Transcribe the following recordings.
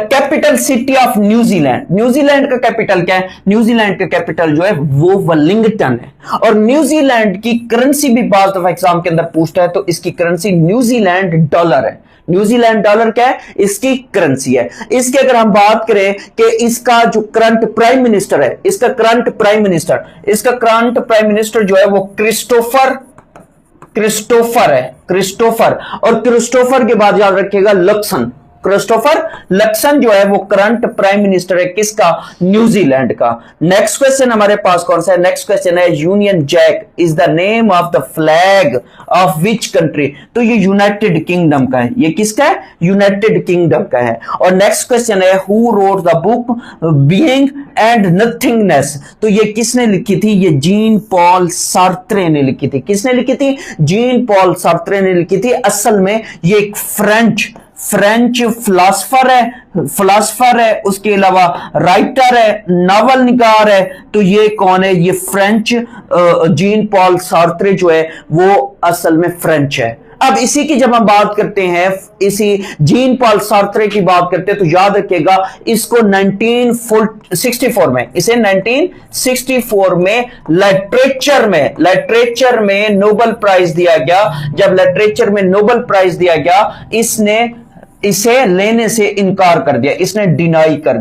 Capital city of New Zealand, New Zealand का capital क्या है? न्यूजीलैंड का कैपिटल जो है वो वेलिंगटन है। और न्यूजीलैंड की करेंसी भी बार दफा एग्जाम के अंदर पूछता है, तो इसकी करेंसी न्यूजीलैंड डॉलर है। न्यूजीलैंड डॉलर क्या है? इसकी करेंसी है। इसकी अगर हम बात करें कि इसका जो करंट प्राइम मिनिस्टर है, इसका करंट प्राइम मिनिस्टर जो है वो क्रिस्टोफर है, क्रिस्टोफर। और क्रिस्टोफर के बाद याद रखिएगा लक्सन, क्रिस्टोफर लक्सन जो है वो करंट प्राइम मिनिस्टर है किसका? न्यूजीलैंड का। नेक्स्ट क्वेश्चन हमारे पास कौन सा है? नेक्स्ट क्वेश्चन है Union Jack is the name of the flag of which country? तो ये यूनाइटेड किंगडम का है। ये किसका है? यूनाइटेड किंगडम का है। और नेक्स्ट क्वेश्चन है who wrote the book being and nothingness? तो ये किसने लिखी थी? ये जीन पॉल सार्त्रे ने लिखी थी। किसने लिखी थी? जीन पॉल सार्त्रे ने लिखी थी। असल में ये एक फ्रेंच फिलोसफर है, उसके अलावा राइटर है, नावल निगार है। तो ये कौन है? ये फ्रेंच जीन पॉल सार्त्रे जो है वो असल में फ्रेंच है। अब इसी की जब हम बात करते हैं, इसी जीन पॉल सार्त्रे की बात करते हैं, तो याद रखिएगा इसको 1964 में, इसे 1964 में लिटरेचर में नोबेल प्राइज दिया गया। जब लिटरेचर में नोबेल प्राइज दिया गया, इसने इसे लेने से इनकार कर दिया, इसने डिनाइड कर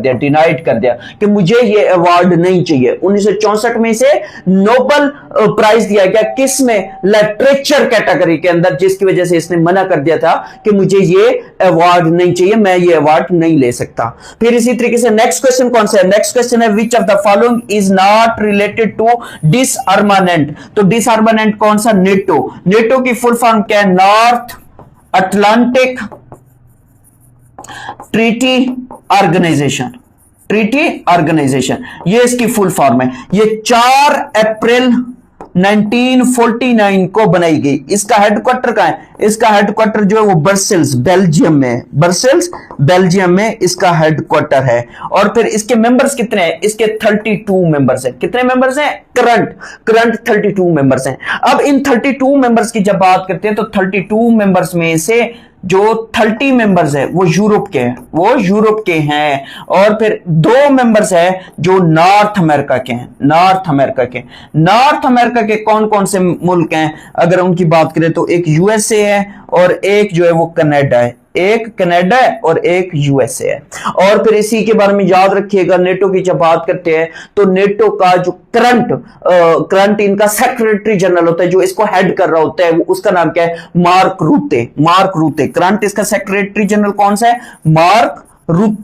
दिया कि मुझे ये अवार्ड नहीं चाहिए। 1964 में इसे नोबेल प्राइज दिया गया, किस में? लिटरेचर कैटेगरी के अंदर, जिसकी वजह से इसने मना कर दिया था कि मुझे ये अवार्ड नहीं चाहिए, मैं ये अवार्ड नहीं ले सकता। फिर इसी तरीके से नेक्स्ट क्वेश्चन कौन सा है? नेक्स्ट क्वेश्चन है which of the following is not related to disarmament? तो डिसआर्मामेंट कौन सा? नेटो की फुल फॉर्म क्या है? नॉर्थ अटलांटिक ट्रीटी ऑर्गेनाइजेशन, ये इसकी फुल फॉर्म है। ये 4 अप्रैल 1949 को बनाई गई। इसका हेडक्वार्टर कहां है? इसका हेडक्वार्टर जो है वो ब्रसेल्स बेल्जियम में इसका हेडक्वार्टर है। और फिर इसके मेंबर्स कितने हैं? इसके 32 मेंबर्स हैं। कितने मेंबर्स हैं? करंट 32 मेंबर्स हैं। अब इन 32 मेंबर्स की जब बात करते हैं तो 32 मेंबर्स में से जो 30 मेंबर्स है वो यूरोप के हैं। और फिर 2 मेंबर्स है जो नॉर्थ अमेरिका के कौन कौन से मुल्क हैं? अगर उनकी बात करें तो एक यूएसए है और एक जो है वो कनाडा है, एक कनाडा है और एक यूएसए है। और फिर इसी के बारे में याद रखिएगा, नेटो की जब बात करते हैं तो नेटो का जो करंट इनका सेक्रेटरी जनरल होता है, जो इसको हेड कर रहा होता है, वो उसका नाम क्या है? मार्क रूते। करंट इसका सेक्रेटरी जनरल कौन सा है? मार्क रूते।